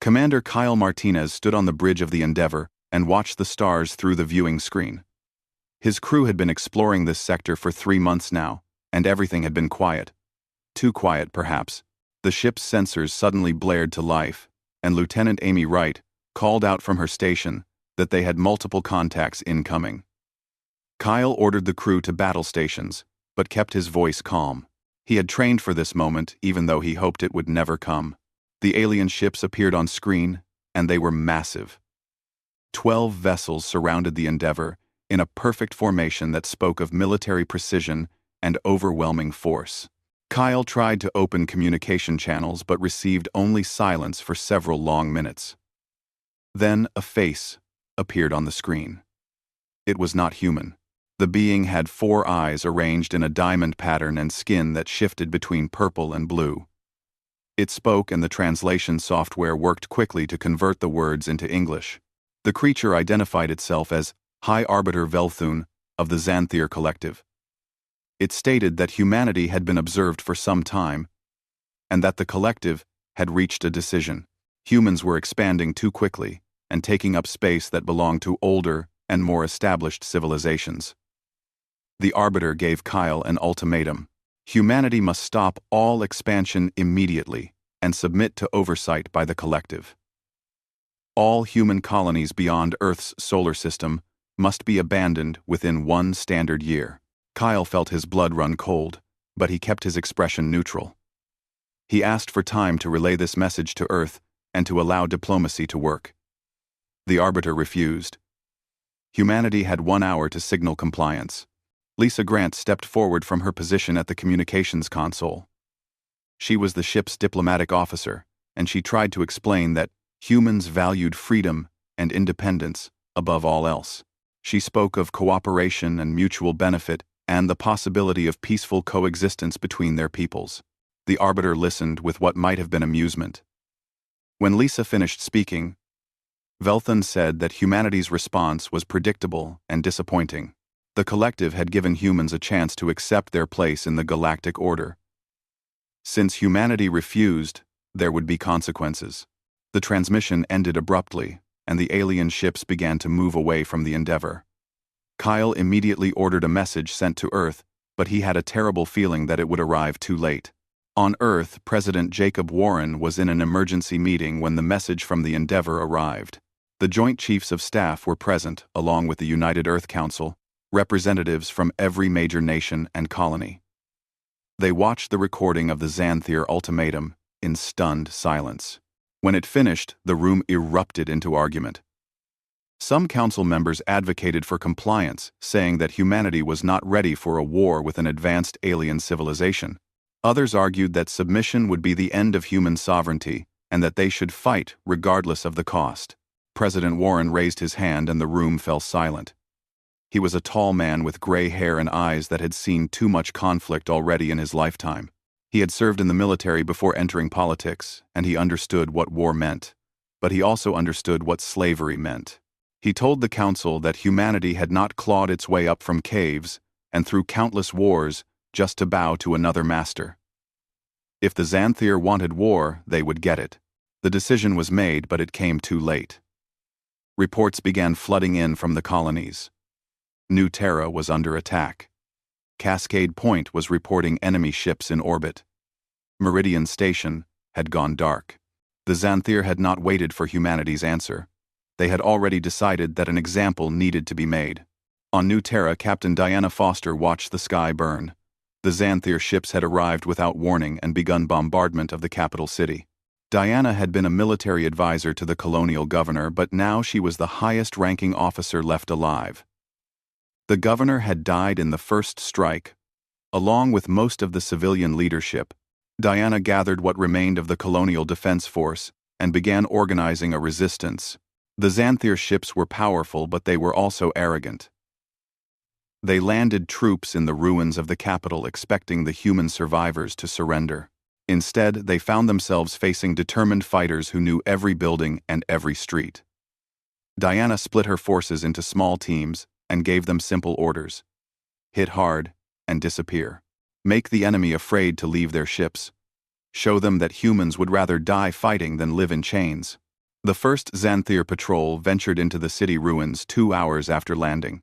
Commander Kyle Martinez stood on the bridge of the Endeavour and watched the stars through the viewing screen. His crew had been exploring this sector for 3 months now, and everything had been quiet. Too quiet, perhaps. The ship's sensors suddenly blared to life, and Lieutenant Amy Wright called out from her station that they had multiple contacts incoming. Kyle ordered the crew to battle stations, but kept his voice calm. He had trained for this moment, even though he hoped it would never come. The alien ships appeared on screen, and they were massive. 12 vessels surrounded the Endeavour in a perfect formation that spoke of military precision and overwhelming force. Kyle tried to open communication channels but received only silence for several long minutes. Then a face appeared on the screen. It was not human. The being had 4 eyes arranged in a diamond pattern and skin that shifted between purple and blue. It spoke, and the translation software worked quickly to convert the words into English. The creature identified itself as High Arbiter Velthun of the Xanthir Collective. It stated that humanity had been observed for some time, and that the collective had reached a decision. Humans were expanding too quickly and taking up space that belonged to older and more established civilizations. The Arbiter gave Kyle an ultimatum. Humanity must stop all expansion immediately and submit to oversight by the collective. All human colonies beyond Earth's solar system must be abandoned within 1 standard year. Kyle felt his blood run cold, but he kept his expression neutral. He asked for time to relay this message to Earth and to allow diplomacy to work. The Arbiter refused. Humanity had 1 hour to signal compliance. Lisa Grant stepped forward from her position at the communications console. She was the ship's diplomatic officer, and she tried to explain that humans valued freedom and independence above all else. She spoke of cooperation and mutual benefit and the possibility of peaceful coexistence between their peoples. The Arbiter listened with what might have been amusement. When Lisa finished speaking, Velthun said that humanity's response was predictable and disappointing. The collective had given humans a chance to accept their place in the galactic order. Since humanity refused, there would be consequences. The transmission ended abruptly, and the alien ships began to move away from the Endeavour. Kyle immediately ordered a message sent to Earth, but he had a terrible feeling that it would arrive too late. On Earth, President Jacob Warren was in an emergency meeting when the message from the Endeavour arrived. The Joint Chiefs of Staff were present, along with the United Earth Council, representatives from every major nation and colony. They watched the recording of the Xanthir ultimatum in stunned silence. When it finished, the room erupted into argument. Some council members advocated for compliance, saying that humanity was not ready for a war with an advanced alien civilization. Others argued that submission would be the end of human sovereignty and that they should fight regardless of the cost. President Warren raised his hand and the room fell silent. He was a tall man with gray hair and eyes that had seen too much conflict already in his lifetime. He had served in the military before entering politics, and he understood what war meant. But he also understood what slavery meant. He told the council that humanity had not clawed its way up from caves and through countless wars just to bow to another master. If the Xanthir wanted war, they would get it. The decision was made, but it came too late. Reports began flooding in from the colonies. New Terra was under attack. Cascade Point was reporting enemy ships in orbit. Meridian Station had gone dark. The Xanthir had not waited for humanity's answer. They had already decided that an example needed to be made. On New Terra, Captain Diana Foster watched the sky burn. The Xanthir ships had arrived without warning and begun bombardment of the capital city. Diana had been a military advisor to the colonial governor, but now she was the highest-ranking officer left alive. The governor had died in the first strike. Along with most of the civilian leadership, Diana gathered what remained of the colonial defense force and began organizing a resistance. The Xanthir ships were powerful, but they were also arrogant. They landed troops in the ruins of the capital expecting the human survivors to surrender. Instead, they found themselves facing determined fighters who knew every building and every street. Diana split her forces into small teams and gave them simple orders. Hit hard and disappear. Make the enemy afraid to leave their ships. Show them that humans would rather die fighting than live in chains. The first Xanthir patrol ventured into the city ruins 2 hours after landing.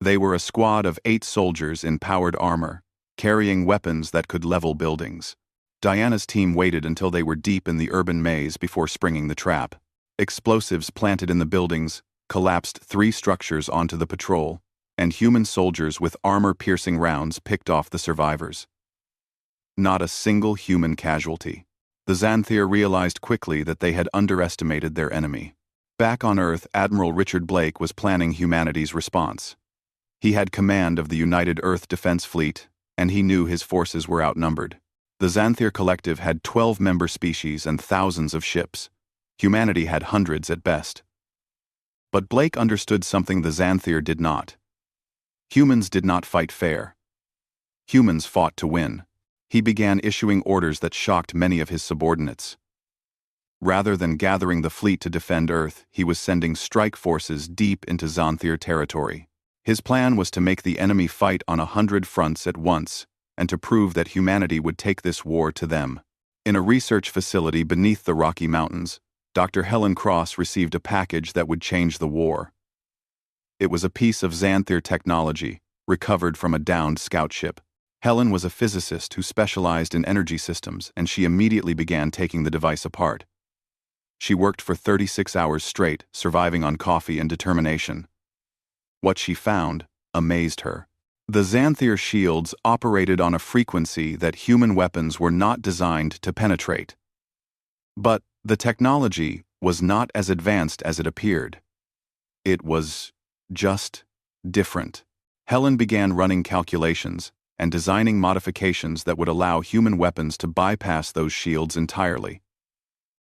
They were a squad of 8 soldiers in powered armor, carrying weapons that could level buildings. Diana's team waited until they were deep in the urban maze before springing the trap. Explosives planted in the buildings collapsed 3 structures onto the patrol, and human soldiers with armor-piercing rounds picked off the survivors. Not a single human casualty. The Xanthir realized quickly that they had underestimated their enemy. Back on Earth, Admiral Richard Blake was planning humanity's response. He had command of the United Earth Defense Fleet, and he knew his forces were outnumbered. The Xanthir Collective had 12 member species and thousands of ships. Humanity had hundreds at best. But Blake understood something the Xanthir did not. Humans did not fight fair. Humans fought to win. He began issuing orders that shocked many of his subordinates. Rather than gathering the fleet to defend Earth, he was sending strike forces deep into Xanthir territory. His plan was to make the enemy fight on 100 fronts at once, and to prove that humanity would take this war to them. In a research facility beneath the Rocky Mountains, Dr. Helen Cross received a package that would change the war. It was a piece of Xanthir technology, recovered from a downed scout ship. Helen was a physicist who specialized in energy systems, and she immediately began taking the device apart. She worked for 36 hours straight, surviving on coffee and determination. What she found amazed her. The Xanthir shields operated on a frequency that human weapons were not designed to penetrate. But the technology was not as advanced as it appeared. It was just different. Helen began running calculations and designing modifications that would allow human weapons to bypass those shields entirely.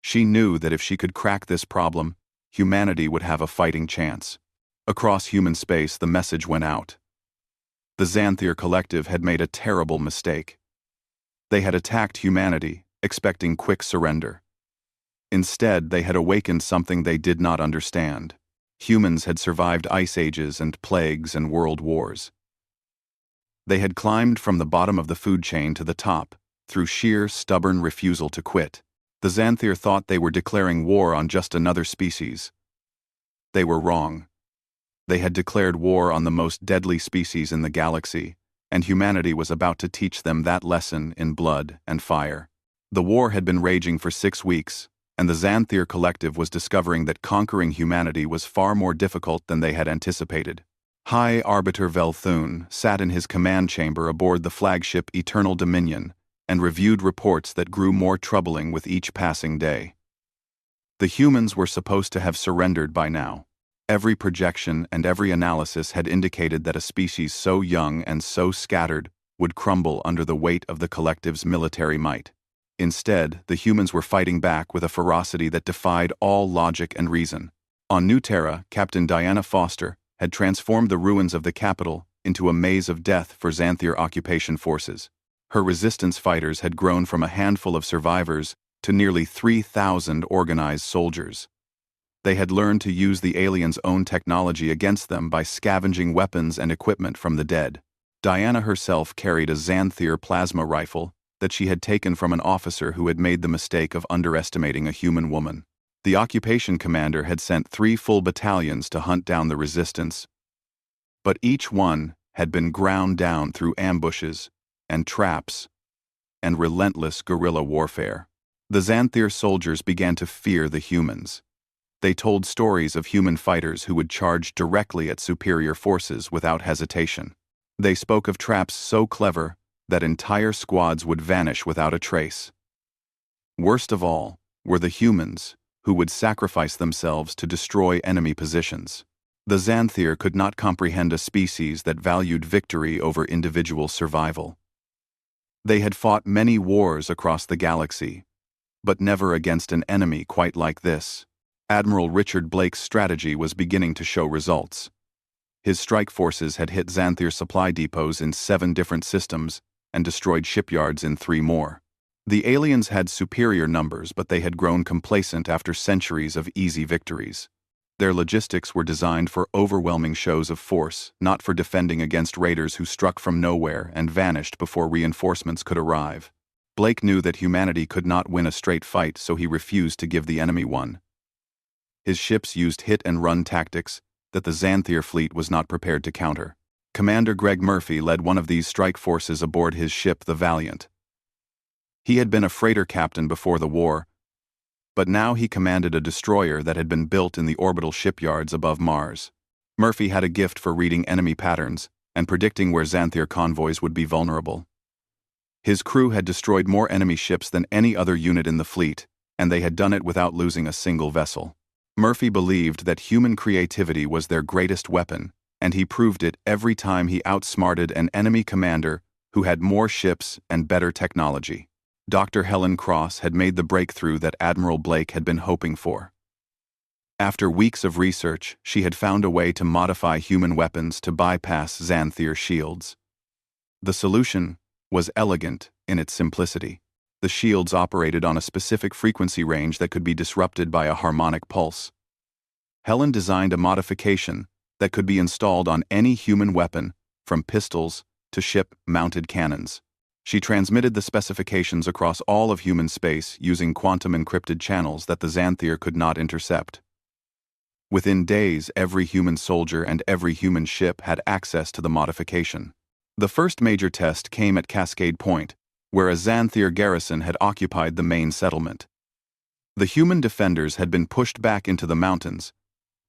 She knew that if she could crack this problem, humanity would have a fighting chance. Across human space, the message went out. The Xanthir Collective had made a terrible mistake. They had attacked humanity, expecting quick surrender. Instead, they had awakened something they did not understand. Humans had survived ice ages and plagues and world wars. They had climbed from the bottom of the food chain to the top, through sheer, stubborn refusal to quit. The Xanthir thought they were declaring war on just another species. They were wrong. They had declared war on the most deadly species in the galaxy, and humanity was about to teach them that lesson in blood and fire. The war had been raging for 6 weeks, and the Xanthir Collective was discovering that conquering humanity was far more difficult than they had anticipated. High Arbiter Velthun sat in his command chamber aboard the flagship Eternal Dominion and reviewed reports that grew more troubling with each passing day. The humans were supposed to have surrendered by now. Every projection and every analysis had indicated that a species so young and so scattered would crumble under the weight of the Collective's military might. Instead, the humans were fighting back with a ferocity that defied all logic and reason. On New Terra, Captain Diana Foster had transformed the ruins of the capital into a maze of death for Xanthir occupation forces. Her resistance fighters had grown from a handful of survivors to nearly 3,000 organized soldiers. They had learned to use the aliens' own technology against them by scavenging weapons and equipment from the dead. Diana herself carried a Xanthir plasma rifle that she had taken from an officer who had made the mistake of underestimating a human woman. The occupation commander had sent 3 full battalions to hunt down the resistance, but each one had been ground down through ambushes and traps and relentless guerrilla warfare. The Xanthir soldiers began to fear the humans. They told stories of human fighters who would charge directly at superior forces without hesitation. They spoke of traps so clever that entire squads would vanish without a trace. Worst of all were the humans, who would sacrifice themselves to destroy enemy positions. The Xanthir could not comprehend a species that valued victory over individual survival. They had fought many wars across the galaxy, but never against an enemy quite like this. Admiral Richard Blake's strategy was beginning to show results. His strike forces had hit Xanthir supply depots in 7 different systems and destroyed shipyards in 3 more. The aliens had superior numbers, but they had grown complacent after centuries of easy victories. Their logistics were designed for overwhelming shows of force, not for defending against raiders who struck from nowhere and vanished before reinforcements could arrive. Blake knew that humanity could not win a straight fight, so he refused to give the enemy one. His ships used hit-and-run tactics that the Xanthier fleet was not prepared to counter. Commander Greg Murphy led one of these strike forces aboard his ship, the Valiant. He had been a freighter captain before the war, but now he commanded a destroyer that had been built in the orbital shipyards above Mars. Murphy had a gift for reading enemy patterns and predicting where Xanthier convoys would be vulnerable. His crew had destroyed more enemy ships than any other unit in the fleet, and they had done it without losing a single vessel. Murphy believed that human creativity was their greatest weapon, and he proved it every time he outsmarted an enemy commander who had more ships and better technology. Dr. Helen Cross had made the breakthrough that Admiral Blake had been hoping for. After weeks of research, she had found a way to modify human weapons to bypass Xanthier shields. The solution was elegant in its simplicity. The shields operated on a specific frequency range that could be disrupted by a harmonic pulse. Helen designed a modification that could be installed on any human weapon, from pistols to ship-mounted cannons. She transmitted the specifications across all of human space using quantum-encrypted channels that the Xanthier could not intercept. Within days, every human soldier and every human ship had access to the modification. The first major test came at Cascade Point, where a Xanthier garrison had occupied the main settlement. The human defenders had been pushed back into the mountains,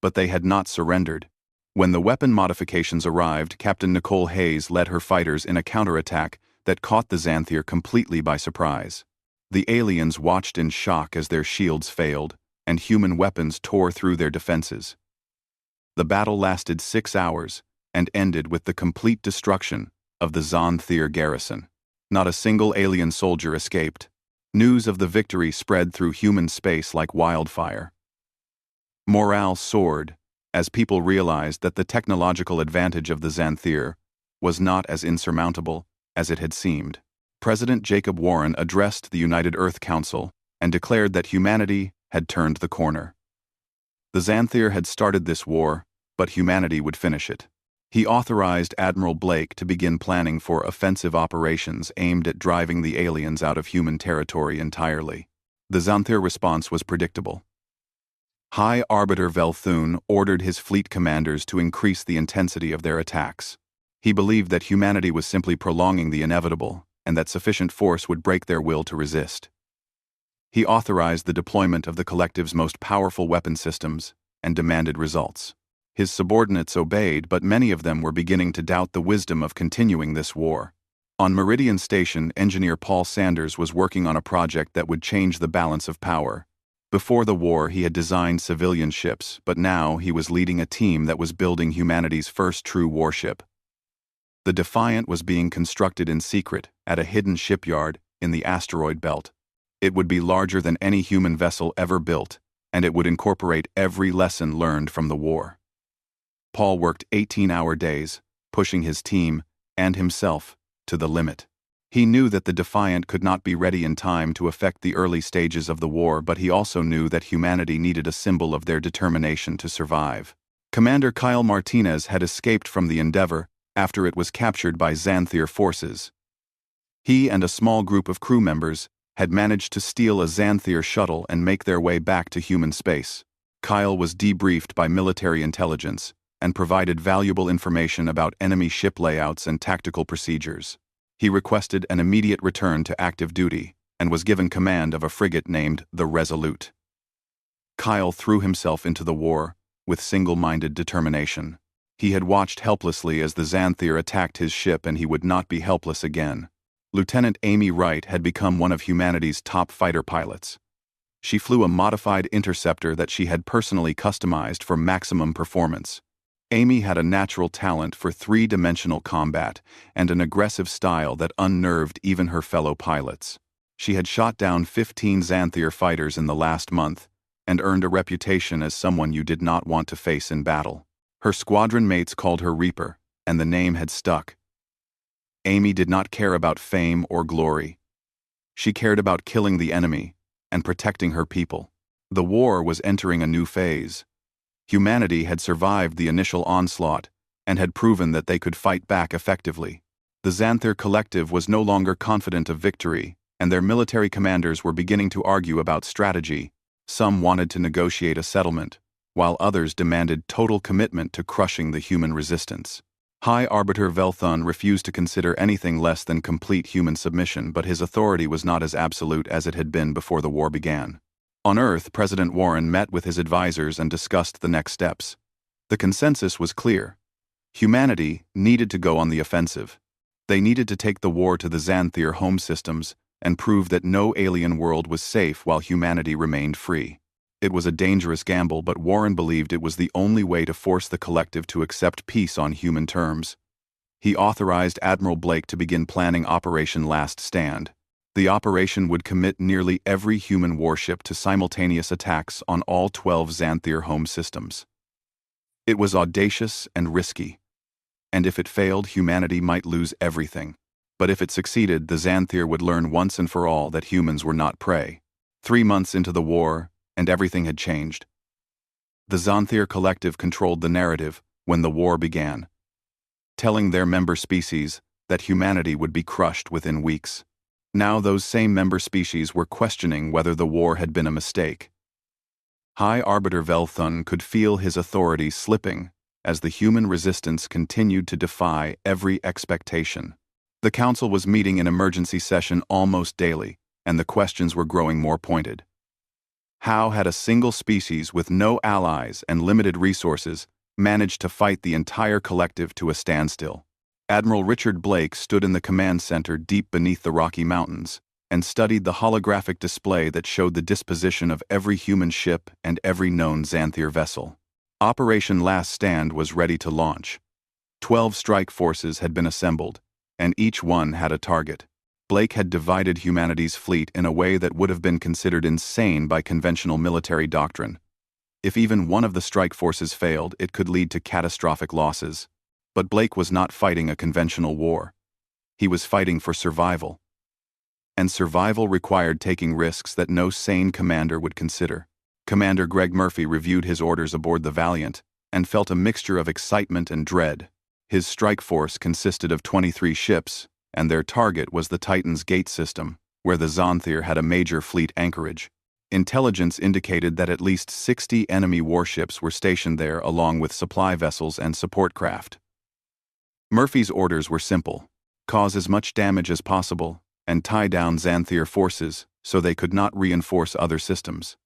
but they had not surrendered. When the weapon modifications arrived, Captain Nicole Hayes led her fighters in a counterattack that caught the Xanthier completely by surprise. The aliens watched in shock as their shields failed, and human weapons tore through their defenses. The battle lasted 6 hours, and ended with the complete destruction of the Xanthier garrison. Not a single alien soldier escaped. News of the victory spread through human space like wildfire. Morale soared as people realized that the technological advantage of the Xanthier was not as insurmountable as it had seemed. President Jacob Warren addressed the United Earth Council and declared that humanity had turned the corner. The Xanthier had started this war, but humanity would finish it. He authorized Admiral Blake to begin planning for offensive operations aimed at driving the aliens out of human territory entirely. The Xanthier response was predictable. High Arbiter Velthun ordered his fleet commanders to increase the intensity of their attacks. He believed that humanity was simply prolonging the inevitable, and that sufficient force would break their will to resist. He authorized the deployment of the collective's most powerful weapon systems and demanded results. His subordinates obeyed, but many of them were beginning to doubt the wisdom of continuing this war. On Meridian Station, engineer Paul Sanders was working on a project that would change the balance of power. Before the war, he had designed civilian ships, but now he was leading a team that was building humanity's first true warship. The Defiant was being constructed in secret at a hidden shipyard in the asteroid belt. It would be larger than any human vessel ever built, and it would incorporate every lesson learned from the war. Paul worked 18-hour days, pushing his team and himself to the limit. He knew that the Defiant could not be ready in time to affect the early stages of the war, but he also knew that humanity needed a symbol of their determination to survive. Commander Kyle Martinez had escaped from the Endeavor after it was captured by Xanthier forces. He and a small group of crew members had managed to steal a Xanthier shuttle and make their way back to human space. Kyle was debriefed by military intelligence and provided valuable information about enemy ship layouts and tactical procedures. He requested an immediate return to active duty and was given command of a frigate named the Resolute. Kyle threw himself into the war with single-minded determination. He had watched helplessly as the Xanthier attacked his ship, and he would not be helpless again. Lieutenant Amy Wright had become one of humanity's top fighter pilots. She flew a modified interceptor that she had personally customized for maximum performance. Amy had a natural talent for three-dimensional combat and an aggressive style that unnerved even her fellow pilots. She had shot down 15 Xanthier fighters in the last month and earned a reputation as someone you did not want to face in battle. Her squadron mates called her Reaper, and the name had stuck. Amy did not care about fame or glory. She cared about killing the enemy and protecting her people. The war was entering a new phase. Humanity had survived the initial onslaught and had proven that they could fight back effectively. The Xanthier collective was no longer confident of victory, and their military commanders were beginning to argue about strategy. Some wanted to negotiate a settlement, while others demanded total commitment to crushing the human resistance. High Arbiter Velthun refused to consider anything less than complete human submission, but his authority was not as absolute as it had been before the war began. On Earth, President Warren met with his advisors and discussed the next steps. The consensus was clear. Humanity needed to go on the offensive. They needed to take the war to the Xanthir home systems and prove that no alien world was safe while humanity remained free. It was a dangerous gamble, but Warren believed it was the only way to force the collective to accept peace on human terms. He authorized Admiral Blake to begin planning Operation Last Stand. The operation would commit nearly every human warship to simultaneous attacks on all 12 Xanthir home systems. It was audacious and risky, and if it failed, humanity might lose everything. But if it succeeded, the Xanthir would learn once and for all that humans were not prey. 3 months into the war, and everything had changed. The Xanthir collective controlled the narrative when the war began, telling their member species that humanity would be crushed within weeks. Now those same member species were questioning whether the war had been a mistake. High Arbiter Velthun could feel his authority slipping as the human resistance continued to defy every expectation. The council was meeting in emergency session almost daily, and the questions were growing more pointed. How had a single species with no allies and limited resources managed to fight the entire collective to a standstill? Admiral Richard Blake stood in the command center deep beneath the Rocky Mountains and studied the holographic display that showed the disposition of every human ship and every known Xanthir vessel. Operation Last Stand was ready to launch. 12 strike forces had been assembled, and each one had a target. Blake had divided humanity's fleet in a way that would have been considered insane by conventional military doctrine. If even one of the strike forces failed, it could lead to catastrophic losses. But Blake was not fighting a conventional war. He was fighting for survival. And survival required taking risks that no sane commander would consider. Commander Greg Murphy reviewed his orders aboard the Valiant and felt a mixture of excitement and dread. His strike force consisted of 23 ships, and their target was the Titan's Gate system, where the Xanthir had a major fleet anchorage. Intelligence indicated that at least 60 enemy warships were stationed there along with supply vessels and support craft. Murphy's orders were simple: cause as much damage as possible and tie down Xanthir forces so they could not reinforce other systems.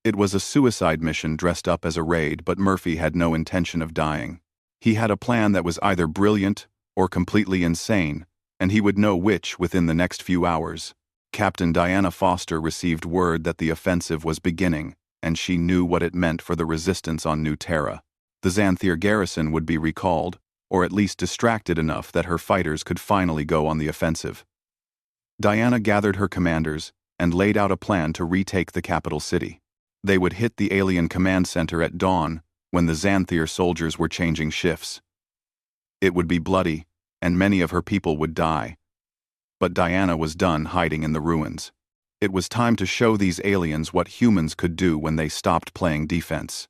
It was a suicide mission dressed up as a raid, but Murphy had no intention of dying. He had a plan that was either brilliant or completely insane, and he would know which within the next few hours. Captain Diana Foster received word that the offensive was beginning, and she knew what it meant for the resistance on New Terra. The Xanthir garrison would be recalled, or at least distracted enough that her fighters could finally go on the offensive. Diana gathered her commanders and laid out a plan to retake the capital city. They would hit the alien command center at dawn when the Xanthir soldiers were changing shifts. It would be bloody, and many of her people would die. But Diana was done hiding in the ruins. It was time to show these aliens what humans could do when they stopped playing defense.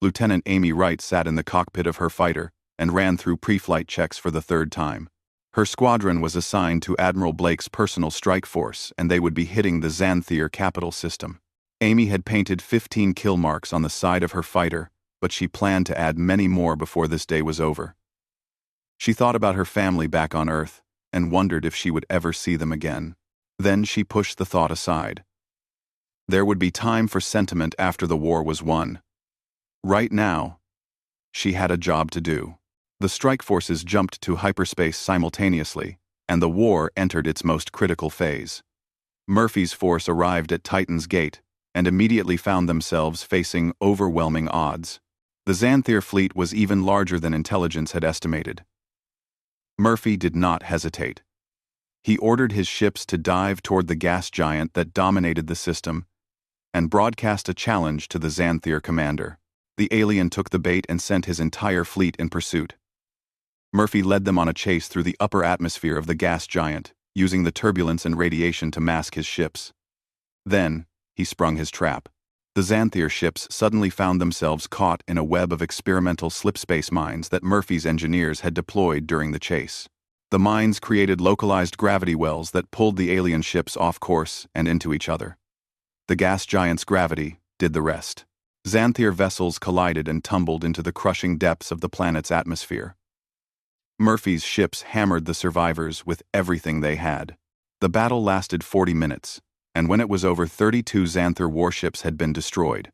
Lieutenant Amy Wright sat in the cockpit of her fighter and ran through pre-flight checks for the 3rd time. Her squadron was assigned to Admiral Blake's personal strike force, and they would be hitting the Xanthir capital system. Amy had painted 15 kill marks on the side of her fighter, but she planned to add many more before this day was over. She thought about her family back on Earth and wondered if she would ever see them again. Then she pushed the thought aside. There would be time for sentiment after the war was won. Right now, she had a job to do. The strike forces jumped to hyperspace simultaneously, and the war entered its most critical phase. Murphy's force arrived at Titan's Gate and immediately found themselves facing overwhelming odds. The Xanthir fleet was even larger than intelligence had estimated. Murphy did not hesitate. He ordered his ships to dive toward the gas giant that dominated the system and broadcast a challenge to the Xanthir commander. The alien took the bait and sent his entire fleet in pursuit. Murphy led them on a chase through the upper atmosphere of the gas giant, using the turbulence and radiation to mask his ships. Then, he sprung his trap. The Xanthir ships suddenly found themselves caught in a web of experimental slipspace mines that Murphy's engineers had deployed during the chase. The mines created localized gravity wells that pulled the alien ships off course and into each other. The gas giant's gravity did the rest. Xanthir vessels collided and tumbled into the crushing depths of the planet's atmosphere. Murphy's ships hammered the survivors with everything they had. The battle lasted 40 minutes, and when it was over, 32 Xanthir warships had been destroyed.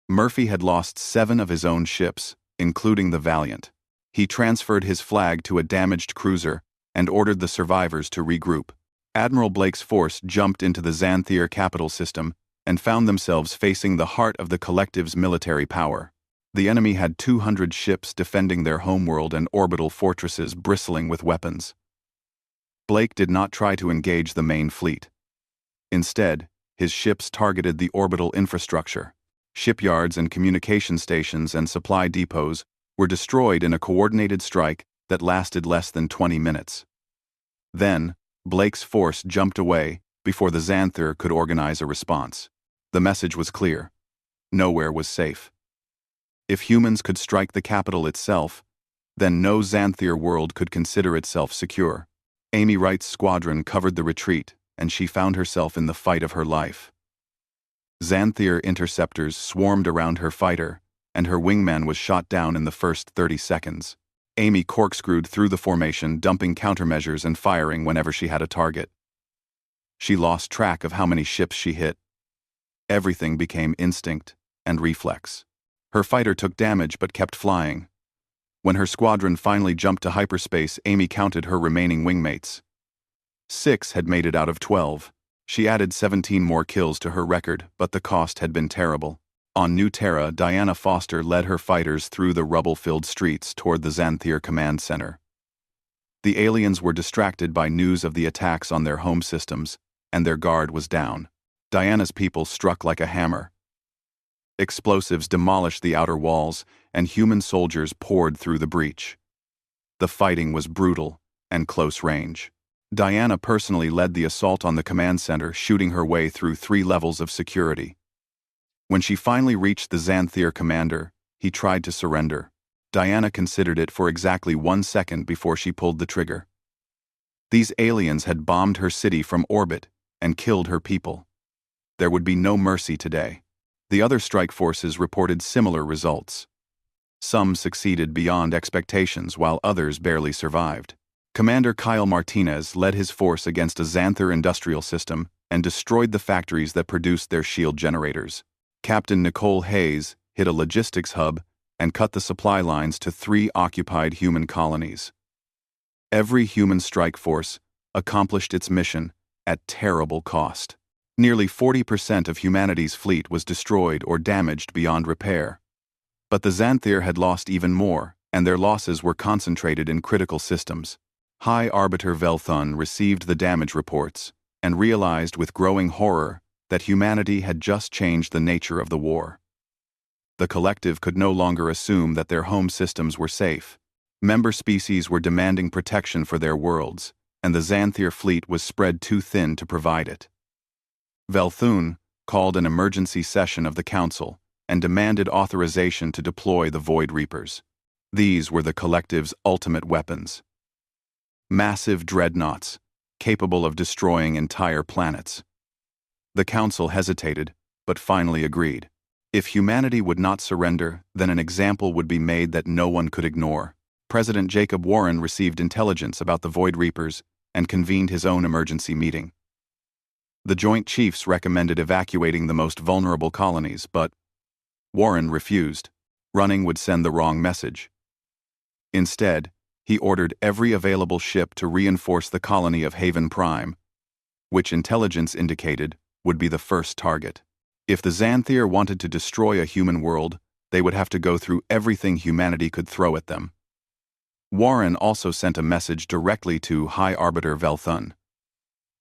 Murphy had lost 7 of his own ships, including the Valiant. He transferred his flag to a damaged cruiser and ordered the survivors to regroup. Admiral Blake's force jumped into the Xanthir capital system and found themselves facing the heart of the collective's military power. The enemy had 200 ships defending their homeworld and orbital fortresses bristling with weapons. Blake did not try to engage the main fleet. Instead, his ships targeted the orbital infrastructure. Shipyards and communication stations and supply depots were destroyed in a coordinated strike that lasted less than 20 minutes. Then, Blake's force jumped away before the Xanthir could organize a response. The message was clear. Nowhere was safe. If humans could strike the capital itself, then no Xanthir world could consider itself secure. Amy Wright's squadron covered the retreat, and she found herself in the fight of her life. Xanthir interceptors swarmed around her fighter, and her wingman was shot down in the first 30 seconds. Amy corkscrewed through the formation, dumping countermeasures and firing whenever she had a target. She lost track of how many ships she hit. Everything became instinct and reflex. Her fighter took damage but kept flying. When her squadron finally jumped to hyperspace, Amy counted her remaining wingmates. 6 had made it out of 12. She added 17 more kills to her record, but the cost had been terrible. On New Terra, Diana Foster led her fighters through the rubble-filled streets toward the Xanthir command center. The aliens were distracted by news of the attacks on their home systems, and their guard was down. Diana's people struck like a hammer. Explosives demolished the outer walls, and human soldiers poured through the breach. The fighting was brutal and close range. Diana personally led the assault on the command center, shooting her way through 3 levels of security. When she finally reached the Xanthir commander, he tried to surrender. Diana considered it for exactly 1 second before she pulled the trigger. These aliens had bombed her city from orbit and killed her people. There would be no mercy today. The other strike forces reported similar results. Some succeeded beyond expectations while others barely survived. Commander Kyle Martinez led his force against a Xanthir industrial system and destroyed the factories that produced their shield generators. Captain Nicole Hayes hit a logistics hub and cut the supply lines to 3 occupied human colonies. Every human strike force accomplished its mission at terrible cost. Nearly 40% of humanity's fleet was destroyed or damaged beyond repair. But the Xanthir had lost even more, and their losses were concentrated in critical systems. High Arbiter Velthun received the damage reports and realized with growing horror that humanity had just changed the nature of the war. The collective could no longer assume that their home systems were safe. Member species were demanding protection for their worlds, and the Xanthir fleet was spread too thin to provide it. Velthun called an emergency session of the Council and demanded authorization to deploy the Void Reapers. These were the collective's ultimate weapons. Massive dreadnoughts, capable of destroying entire planets. The Council hesitated, but finally agreed. If humanity would not surrender, then an example would be made that no one could ignore. President Jacob Warren received intelligence about the Void Reapers and convened his own emergency meeting. The Joint Chiefs recommended evacuating the most vulnerable colonies, but Warren refused. Running would send the wrong message. Instead, he ordered every available ship to reinforce the colony of Haven Prime, which intelligence indicated would be the first target. If the Xanthir wanted to destroy a human world, they would have to go through everything humanity could throw at them. Warren also sent a message directly to High Arbiter Velthun.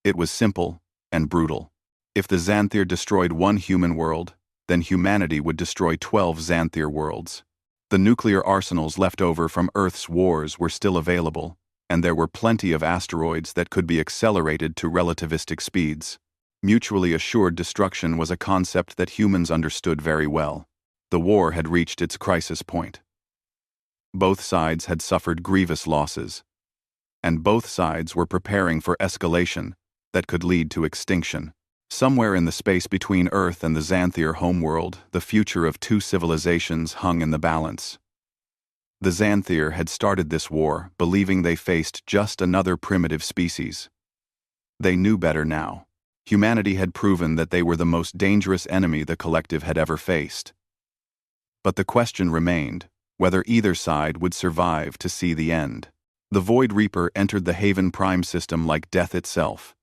It was simple and brutal. If the Xanthir destroyed 1 human world, then humanity would destroy 12 Xanthir worlds. The nuclear arsenals left over from Earth's wars were still available, and there were plenty of asteroids that could be accelerated to relativistic speeds. Mutually assured destruction was a concept that humans understood very well. The war had reached its crisis point. Both sides had suffered grievous losses, and both sides were preparing for escalation that could lead to extinction. Somewhere in the space between Earth and the Xanthier homeworld, the future of two civilizations hung in the balance. The Xanthier had started this war, believing they faced just another primitive species. They knew better now. Humanity had proven that they were the most dangerous enemy the collective had ever faced. But the question remained, whether either side would survive to see the end. The Void Reaper entered the Haven Prime system like death itself.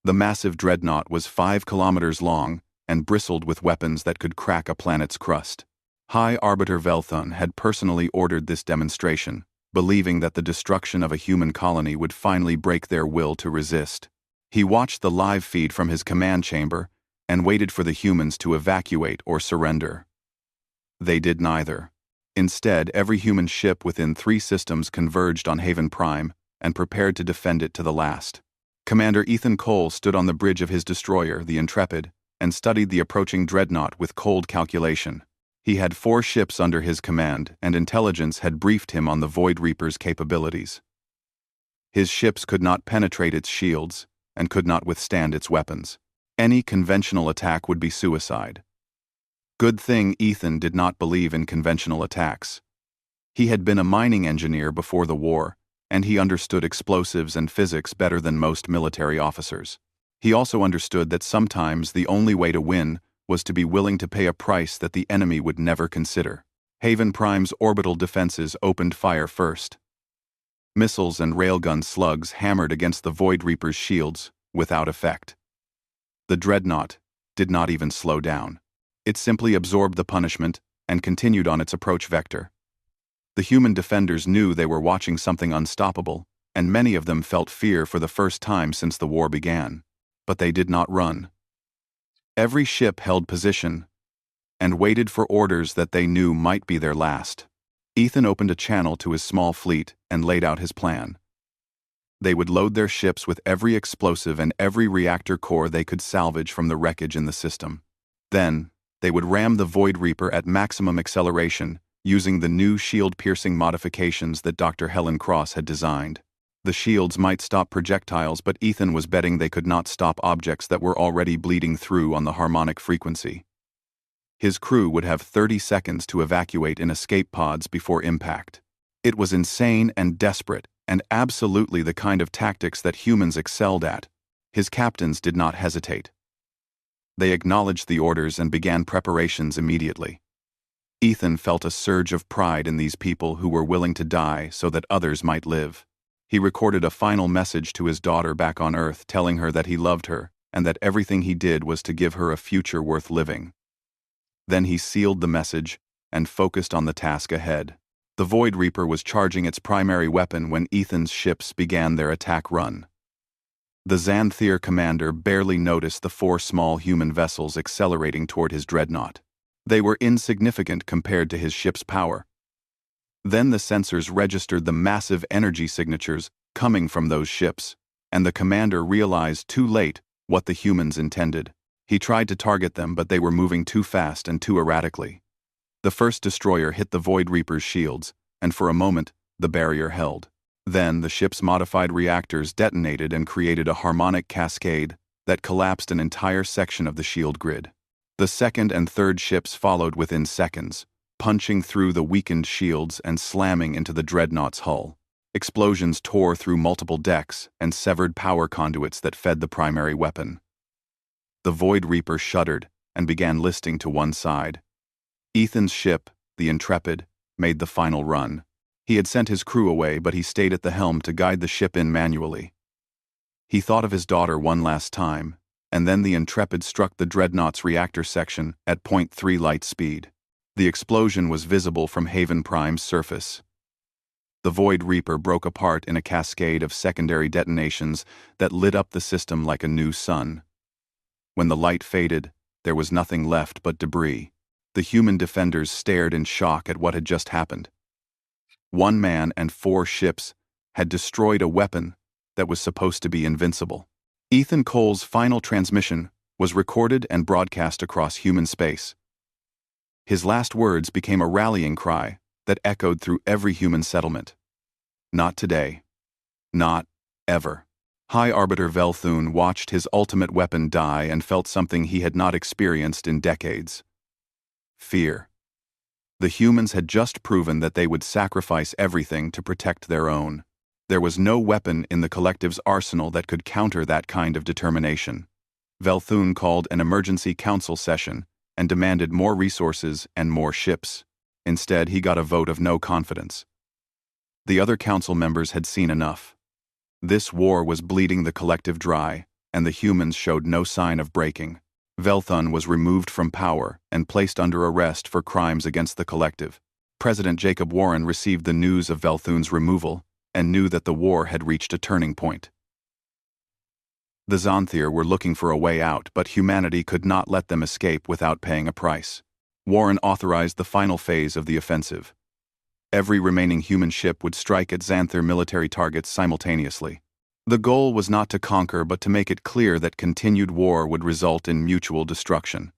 The massive dreadnought was 5 kilometers long and bristled with weapons that could crack a planet's crust. High Arbiter Velthun had personally ordered this demonstration, believing that the destruction of a human colony would finally break their will to resist. He watched the live feed from his command chamber and waited for the humans to evacuate or surrender. They did neither. Instead, every human ship within 3 systems converged on Haven Prime and prepared to defend it to the last. Commander Ethan Cole stood on the bridge of his destroyer, the Intrepid, and studied the approaching dreadnought with cold calculation. He had 4 ships under his command, and intelligence had briefed him on the Void Reaper's capabilities. His ships could not penetrate its shields, and could not withstand its weapons. Any conventional attack would be suicide. Good thing Ethan did not believe in conventional attacks. He had been a mining engineer before the war, and he understood explosives and physics better than most military officers. He also understood that sometimes the only way to win was to be willing to pay a price that the enemy would never consider. Haven Prime's orbital defenses opened fire first. Missiles and railgun slugs hammered against the Void Reaper's shields, without effect. The dreadnought did not even slow down. It simply absorbed the punishment and continued on its approach vector. The human defenders knew they were watching something unstoppable, and many of them felt fear for the first time since the war began. But they did not run. Every ship held position and waited for orders that they knew might be their last. Ethan opened a channel to his small fleet and laid out his plan. They would load their ships with every explosive and every reactor core they could salvage from the wreckage in the system. Then, they would ram the Void Reaper at maximum acceleration, using the new shield-piercing modifications that Dr. Helen Cross had designed. The shields might stop projectiles, but Ethan was betting they could not stop objects that were already bleeding through on the harmonic frequency. His crew would have 30 seconds to evacuate in escape pods before impact. It was insane and desperate, and absolutely the kind of tactics that humans excelled at. His captains did not hesitate. They acknowledged the orders and began preparations immediately. Ethan felt a surge of pride in these people who were willing to die so that others might live. He recorded a final message to his daughter back on Earth, telling her that he loved her and that everything he did was to give her a future worth living. Then he sealed the message and focused on the task ahead. The Void Reaper was charging its primary weapon when Ethan's ships began their attack run. The Xanthier commander barely noticed the 4 small human vessels accelerating toward his dreadnought. They were insignificant compared to his ship's power. Then the sensors registered the massive energy signatures coming from those ships, and the commander realized too late what the humans intended. He tried to target them, but they were moving too fast and too erratically. The first destroyer hit the Void Reaper's shields, and for a moment, the barrier held. Then the ship's modified reactors detonated and created a harmonic cascade that collapsed an entire section of the shield grid. The second and third ships followed within seconds, punching through the weakened shields and slamming into the dreadnought's hull. Explosions tore through multiple decks and severed power conduits that fed the primary weapon. The Void Reaper shuddered and began listing to one side. Ethan's ship, the Intrepid, made the final run. He had sent his crew away, but he stayed at the helm to guide the ship in manually. He thought of his daughter one last time, and then the Intrepid struck the dreadnought's reactor section at .3 light speed. The explosion was visible from Haven Prime's surface. The Void Reaper broke apart in a cascade of secondary detonations that lit up the system like a new sun. When the light faded, there was nothing left but debris. The human defenders stared in shock at what had just happened. 1 man and 4 ships had destroyed a weapon that was supposed to be invincible. Ethan Cole's final transmission was recorded and broadcast across human space. His last words became a rallying cry that echoed through every human settlement. Not today. Not ever. High Arbiter Velthun watched his ultimate weapon die and felt something he had not experienced in decades. Fear. The humans had just proven that they would sacrifice everything to protect their own. There was no weapon in the collective's arsenal that could counter that kind of determination. Velthun called an emergency council session and demanded more resources and more ships. Instead, he got a vote of no confidence. The other council members had seen enough. This war was bleeding the collective dry, and the humans showed no sign of breaking. Velthun was removed from power and placed under arrest for crimes against the collective. President Jacob Warren received the news of Velthun's removal and knew that the war had reached a turning point. The Zonthir were looking for a way out, but humanity could not let them escape without paying a price. Warren authorized the final phase of the offensive. Every remaining human ship would strike at Xanthir military targets simultaneously. The goal was not to conquer but to make it clear that continued war would result in mutual destruction.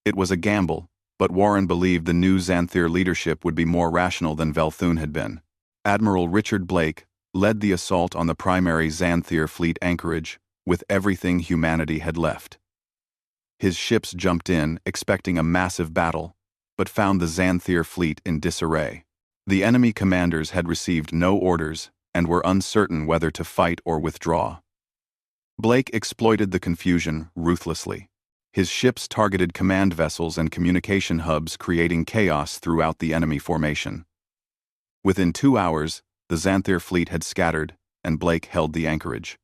It was a gamble, but Warren believed the new Xanthir leadership would be more rational than Velthun had been. Admiral Richard Blake led the assault on the primary Xanthir fleet anchorage, with everything humanity had left. His ships jumped in, expecting a massive battle, but found the Xanthir fleet in disarray. The enemy commanders had received no orders and were uncertain whether to fight or withdraw. Blake exploited the confusion ruthlessly. His ships targeted command vessels and communication hubs, creating chaos throughout the enemy formation. Within 2 hours, the Xanthir fleet had scattered, and Blake held the anchorage.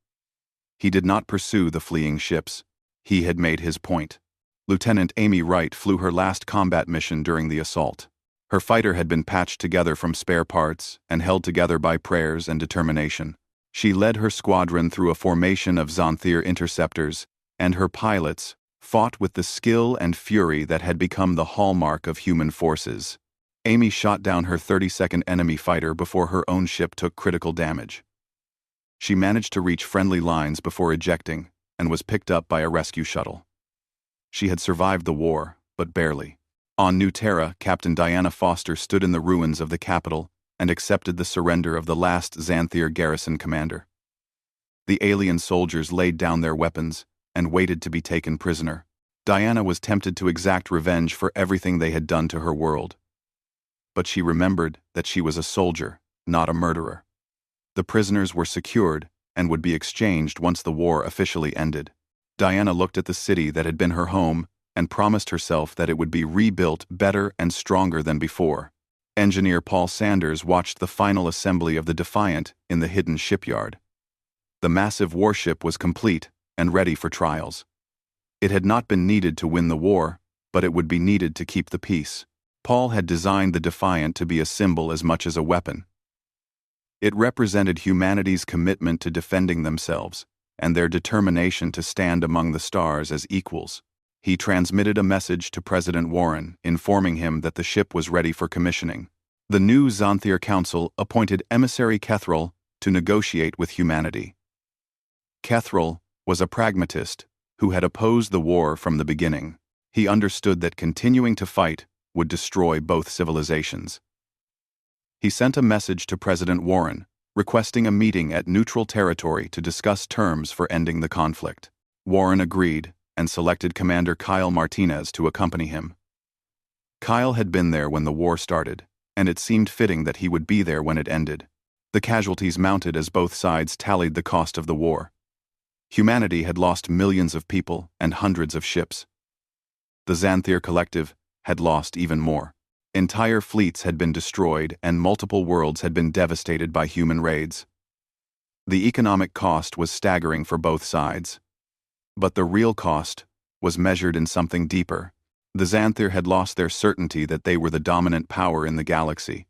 He did not pursue the fleeing ships. He had made his point. Lieutenant Amy Wright flew her last combat mission during the assault. Her fighter had been patched together from spare parts and held together by prayers and determination. She led her squadron through a formation of Xanthir interceptors, and her pilots fought with the skill and fury that had become the hallmark of human forces. Amy shot down her 32nd enemy fighter before her own ship took critical damage. She managed to reach friendly lines before ejecting and was picked up by a rescue shuttle. She had survived the war, but barely. On New Terra, Captain Diana Foster stood in the ruins of the capital and accepted the surrender of the last Xanthir garrison commander. The alien soldiers laid down their weapons and waited to be taken prisoner. Diana was tempted to exact revenge for everything they had done to her world. But she remembered that she was a soldier, not a murderer. The prisoners were secured and would be exchanged once the war officially ended. Diana looked at the city that had been her home and promised herself that it would be rebuilt better and stronger than before. Engineer Paul Sanders watched the final assembly of the Defiant in the hidden shipyard. The massive warship was complete and ready for trials. It had not been needed to win the war, but it would be needed to keep the peace. Paul had designed the Defiant to be a symbol as much as a weapon. It represented humanity's commitment to defending themselves and their determination to stand among the stars as equals. He transmitted a message to President Warren, informing him that the ship was ready for commissioning. The new Xanthir Council appointed emissary Kethril to negotiate with humanity. Kethril was a pragmatist who had opposed the war from the beginning. He understood that continuing to fight would destroy both civilizations. He sent a message to President Warren, requesting a meeting at neutral territory to discuss terms for ending the conflict. Warren agreed and selected Commander Kyle Martinez to accompany him. Kyle had been there when the war started, and it seemed fitting that he would be there when it ended. The casualties mounted as both sides tallied the cost of the war. Humanity had lost millions of people and hundreds of ships. The Xanthir Collective had lost even more. Entire fleets had been destroyed and multiple worlds had been devastated by human raids. The economic cost was staggering for both sides. But the real cost was measured in something deeper. The Xanthir had lost their certainty that they were the dominant power in the galaxy.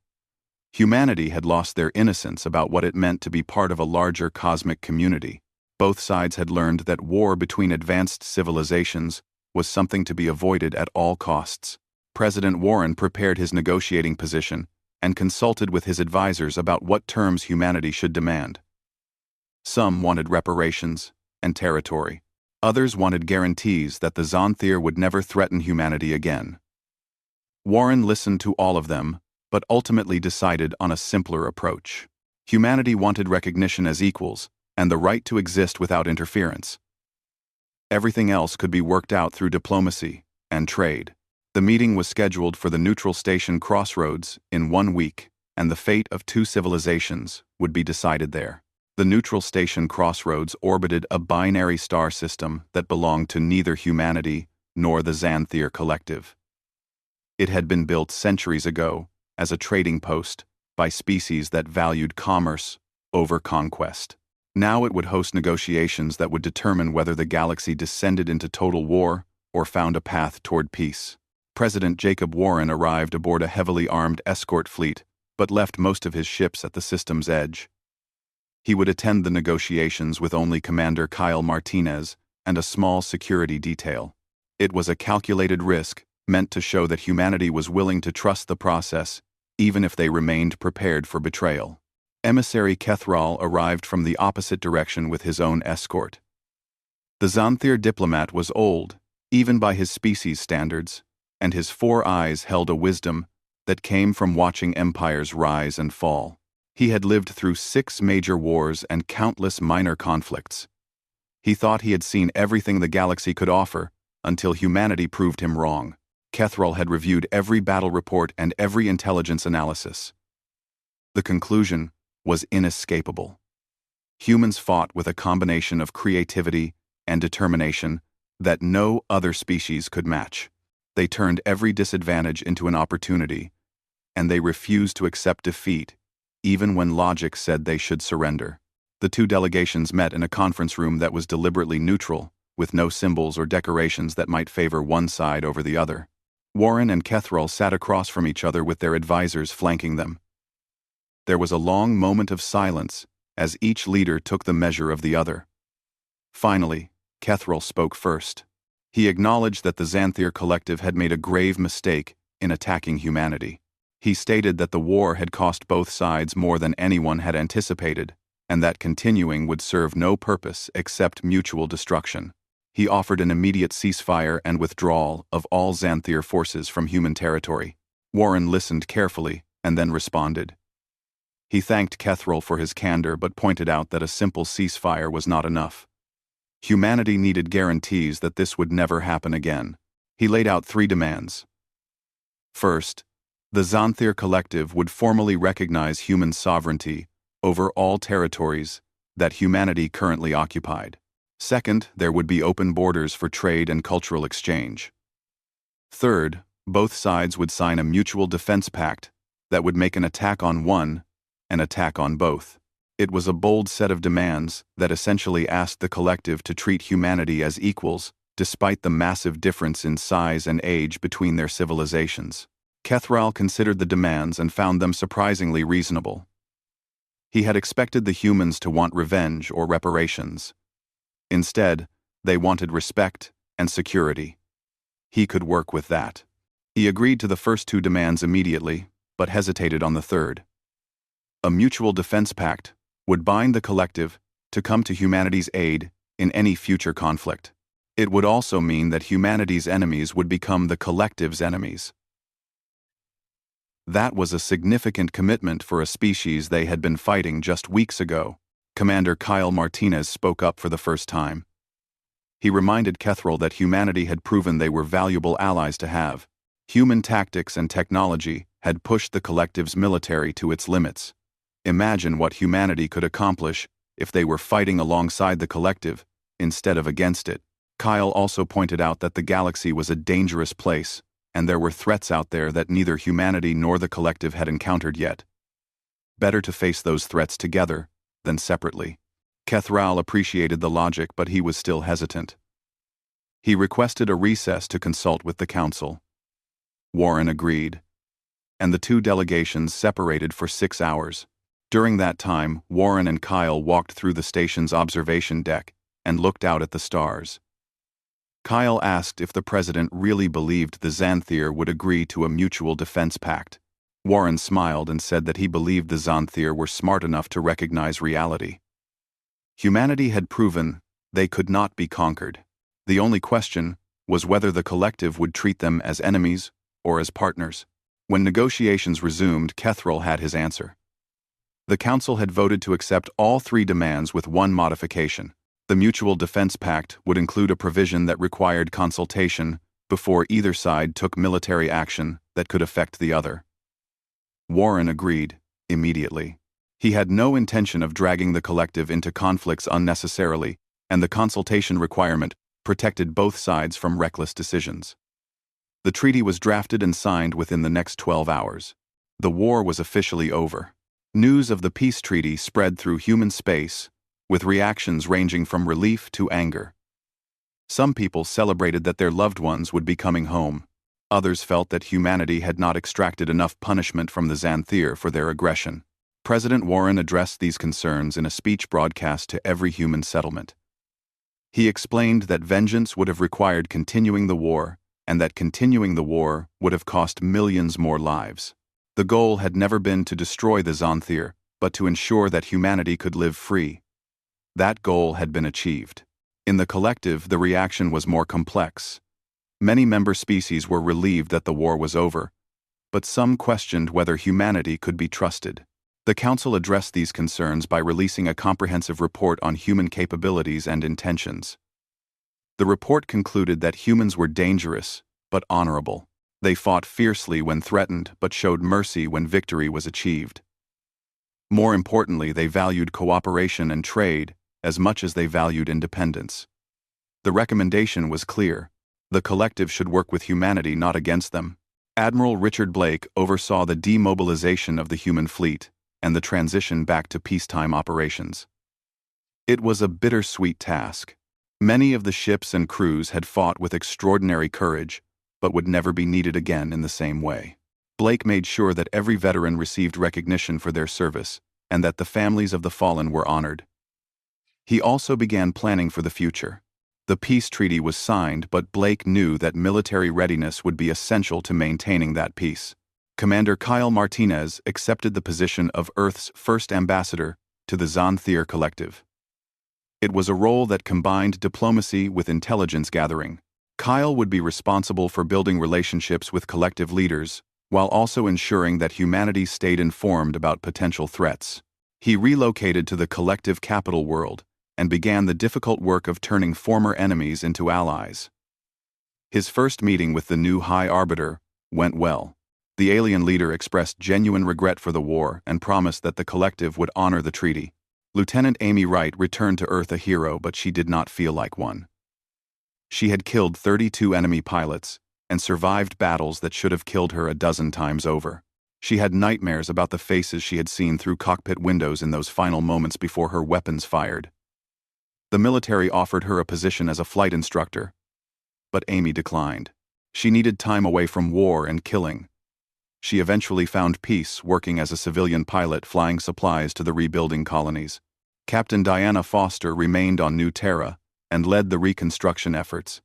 Humanity had lost their innocence about what it meant to be part of a larger cosmic community. Both sides had learned that war between advanced civilizations was something to be avoided at all costs. President Warren prepared his negotiating position and consulted with his advisors about what terms humanity should demand. Some wanted reparations and territory. Others wanted guarantees that the Xanthir would never threaten humanity again. Warren listened to all of them, but ultimately decided on a simpler approach. Humanity wanted recognition as equals, and the right to exist without interference. Everything else could be worked out through diplomacy and trade. The meeting was scheduled for the neutral station Crossroads in 1 week, and the fate of 2 civilizations would be decided there. The neutral station Crossroads orbited a binary star system that belonged to neither humanity nor the Xanthir Collective. It had been built centuries ago as a trading post by species that valued commerce over conquest. Now it would host negotiations that would determine whether the galaxy descended into total war or found a path toward peace. President Jacob Warren arrived aboard a heavily armed escort fleet, but left most of his ships at the system's edge. He would attend the negotiations with only Commander Kyle Martinez and a small security detail. It was a calculated risk, meant to show that humanity was willing to trust the process, even if they remained prepared for betrayal. Emissary Kethral arrived from the opposite direction with his own escort. The Xanthir diplomat was old, even by his species standards, and his 4 eyes held a wisdom that came from watching empires rise and fall. He had lived through 6 major wars and countless minor conflicts. He thought he had seen everything the galaxy could offer, until humanity proved him wrong. Kethral had reviewed every battle report and every intelligence analysis. The conclusion was inescapable. Humans fought with a combination of creativity and determination that no other species could match. They turned every disadvantage into an opportunity, and they refused to accept defeat, even when logic said they should surrender. The 2 delegations met in a conference room that was deliberately neutral, with no symbols or decorations that might favor one side over the other. Warren and Kethral sat across from each other with their advisors flanking them. There was a long moment of silence as each leader took the measure of the other. Finally, Kethral spoke first. He acknowledged that the Xanthir Collective had made a grave mistake in attacking humanity. He stated that the war had cost both sides more than anyone had anticipated, and that continuing would serve no purpose except mutual destruction. He offered an immediate ceasefire and withdrawal of all Xanthir forces from human territory. Warren listened carefully and then responded. He thanked Kethral for his candor but pointed out that a simple ceasefire was not enough. Humanity needed guarantees that this would never happen again. He laid out 3 demands. First, the Xanthir Collective would formally recognize human sovereignty over all territories that humanity currently occupied. Second, there would be open borders for trade and cultural exchange. Third, both sides would sign a mutual defense pact that would make an attack on one an attack on both. It was a bold set of demands that essentially asked the collective to treat humanity as equals, despite the massive difference in size and age between their civilizations. Kethral considered the demands and found them surprisingly reasonable. He had expected the humans to want revenge or reparations. Instead, they wanted respect and security. He could work with that. He agreed to the first 2 demands immediately, but hesitated on the third. A mutual defense pact would bind the collective to come to humanity's aid in any future conflict. It would also mean that humanity's enemies would become the collective's enemies. That was a significant commitment for a species they had been fighting just weeks ago. Commander Kyle Martinez spoke up for the first time. He reminded Kethral that humanity had proven they were valuable allies to have. Human tactics and technology had pushed the collective's military to its limits. Imagine what humanity could accomplish if they were fighting alongside the collective instead of against it. Kyle also pointed out that the galaxy was a dangerous place, and there were threats out there that neither humanity nor the collective had encountered yet. Better to face those threats together than separately. Kethral appreciated the logic, but he was still hesitant. He requested a recess to consult with the council. Warren agreed, and the 2 delegations separated for 6 hours. During that time, Warren and Kyle walked through the station's observation deck and looked out at the stars. Kyle asked if the president really believed the Xanthir would agree to a mutual defense pact. Warren smiled and said that he believed the Xanthir were smart enough to recognize reality. Humanity had proven they could not be conquered. The only question was whether the collective would treat them as enemies or as partners. When negotiations resumed, Kethral had his answer. The Council had voted to accept all three demands with one modification. The Mutual Defense Pact would include a provision that required consultation before either side took military action that could affect the other. Warren agreed immediately. He had no intention of dragging the collective into conflicts unnecessarily, and the consultation requirement protected both sides from reckless decisions. The treaty was drafted and signed within the next 12 hours. The war was officially over. News of the peace treaty spread through human space, with reactions ranging from relief to anger. Some people celebrated that their loved ones would be coming home. Others felt that humanity had not extracted enough punishment from the Xanthir for their aggression. President Warren addressed these concerns in a speech broadcast to every human settlement. He explained that vengeance would have required continuing the war, and that continuing the war would have cost millions more lives. The goal had never been to destroy the Xanthir, but to ensure that humanity could live free. That goal had been achieved. In the collective, the reaction was more complex. Many member species were relieved that the war was over, but some questioned whether humanity could be trusted. The Council addressed these concerns by releasing a comprehensive report on human capabilities and intentions. The report concluded that humans were dangerous, but honorable. They fought fiercely when threatened, but showed mercy when victory was achieved. More importantly, they valued cooperation and trade as much as they valued independence. The recommendation was clear. The collective should work with humanity, not against them. Admiral Richard Blake oversaw the demobilization of the human fleet and the transition back to peacetime operations. It was a bittersweet task. Many of the ships and crews had fought with extraordinary courage, but would never be needed again in the same way. Blake made sure that every veteran received recognition for their service, and that the families of the fallen were honored. He also began planning for the future. The peace treaty was signed, but Blake knew that military readiness would be essential to maintaining that peace. Commander Kyle Martinez accepted the position of Earth's first ambassador to the Xanthir Collective. It was a role that combined diplomacy with intelligence gathering. Kyle would be responsible for building relationships with collective leaders, while also ensuring that humanity stayed informed about potential threats. He relocated to the collective capital world and began the difficult work of turning former enemies into allies. His first meeting with the new High Arbiter went well. The alien leader expressed genuine regret for the war and promised that the collective would honor the treaty. Lieutenant Amy Wright returned to Earth a hero, but she did not feel like one. She had killed 32 enemy pilots and survived battles that should have killed her a dozen times over. She had nightmares about the faces she had seen through cockpit windows in those final moments before her weapons fired. The military offered her a position as a flight instructor, but Amy declined. She needed time away from war and killing. She eventually found peace working as a civilian pilot flying supplies to the rebuilding colonies. Captain Diana Foster remained on New Terra and led the reconstruction efforts.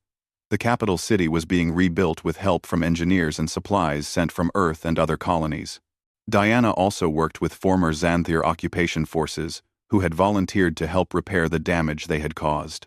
The capital city was being rebuilt with help from engineers and supplies sent from Earth and other colonies. Diana also worked with former Xanthir occupation forces who had volunteered to help repair the damage they had caused.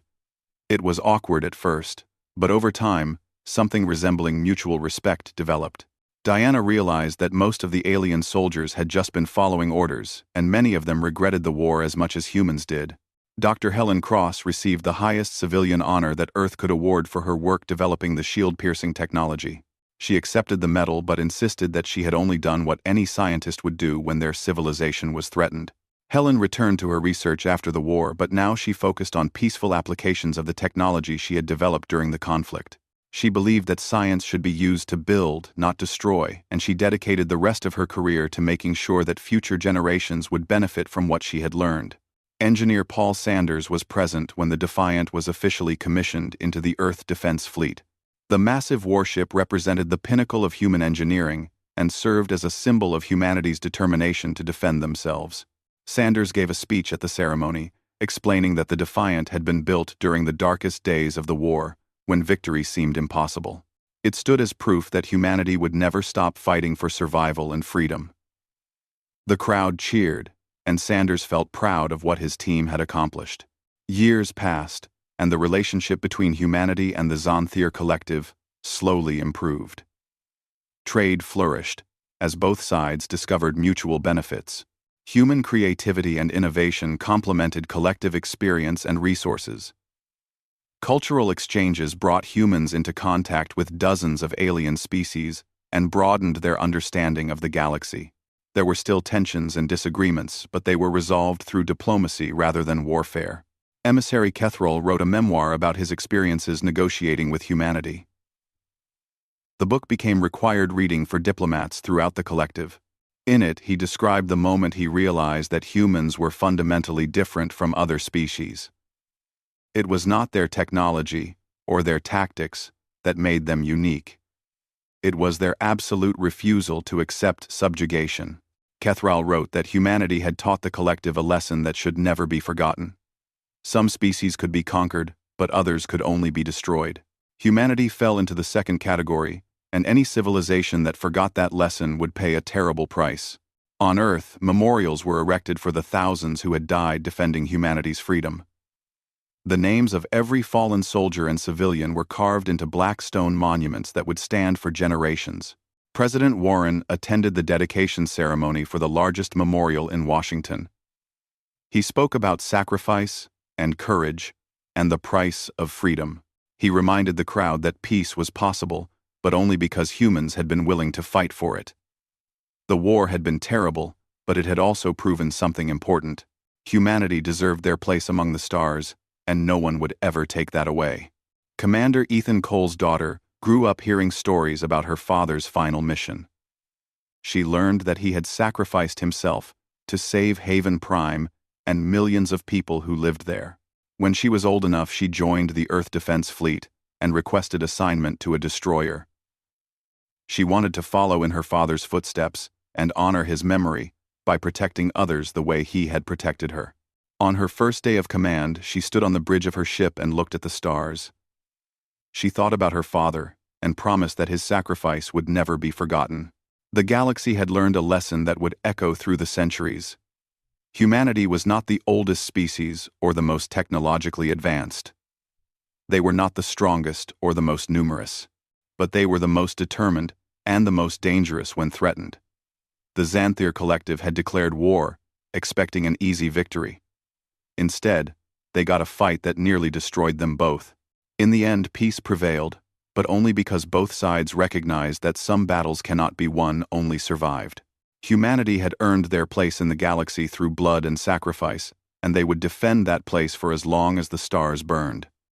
It was awkward at first, but over time, something resembling mutual respect developed. Diana realized that most of the alien soldiers had just been following orders, and many of them regretted the war as much as humans did. Dr. Helen Cross received the highest civilian honor that Earth could award for her work developing the shield-piercing technology. She accepted the medal but insisted that she had only done what any scientist would do when their civilization was threatened. Helen returned to her research after the war, but now she focused on peaceful applications of the technology she had developed during the conflict. She believed that science should be used to build, not destroy, and she dedicated the rest of her career to making sure that future generations would benefit from what she had learned. Engineer Paul Sanders was present when the Defiant was officially commissioned into the Earth Defense Fleet. The massive warship represented the pinnacle of human engineering and served as a symbol of humanity's determination to defend themselves. Sanders gave a speech at the ceremony, explaining that the Defiant had been built during the darkest days of the war, when victory seemed impossible. It stood as proof that humanity would never stop fighting for survival and freedom. The crowd cheered, and Sanders felt proud of what his team had accomplished. Years passed, and the relationship between humanity and the Xanthir Collective slowly improved. Trade flourished, as both sides discovered mutual benefits. Human creativity and innovation complemented collective experience and resources. Cultural exchanges brought humans into contact with dozens of alien species and broadened their understanding of the galaxy. There were still tensions and disagreements, but they were resolved through diplomacy rather than warfare. Emissary Kethrol wrote a memoir about his experiences negotiating with humanity. The book became required reading for diplomats throughout the collective. In it, he described the moment he realized that humans were fundamentally different from other species. It was not their technology or their tactics that made them unique. It was their absolute refusal to accept subjugation. Kethrol wrote that humanity had taught the collective a lesson that should never be forgotten. Some species could be conquered, but others could only be destroyed. Humanity fell into the second category, and any civilization that forgot that lesson would pay a terrible price. On Earth, memorials were erected for the thousands who had died defending humanity's freedom. The names of every fallen soldier and civilian were carved into black stone monuments that would stand for generations. President Warren attended the dedication ceremony for the largest memorial in Washington. He spoke about sacrifice and courage and the price of freedom. He reminded the crowd that peace was possible, but only because humans had been willing to fight for it. The war had been terrible, but it had also proven something important. Humanity deserved their place among the stars, and no one would ever take that away. Commander Ethan Cole's daughter grew up hearing stories about her father's final mission. She learned that he had sacrificed himself to save Haven Prime and millions of people who lived there. When she was old enough, she joined the Earth Defense Fleet and requested assignment to a destroyer. She wanted to follow in her father's footsteps and honor his memory by protecting others the way he had protected her. On her first day of command, she stood on the bridge of her ship and looked at the stars. She thought about her father and promised that his sacrifice would never be forgotten. The galaxy had learned a lesson that would echo through the centuries. Humanity was not the oldest species or the most technologically advanced. They were not the strongest or the most numerous, but they were the most determined and the most dangerous when threatened. The Xanthir Collective had declared war, expecting an easy victory. Instead, they got a fight that nearly destroyed them both. In the end, peace prevailed, but only because both sides recognized that some battles cannot be won, only survived. Humanity had earned their place in the galaxy through blood and sacrifice, and they would defend that place for as long as the stars burned.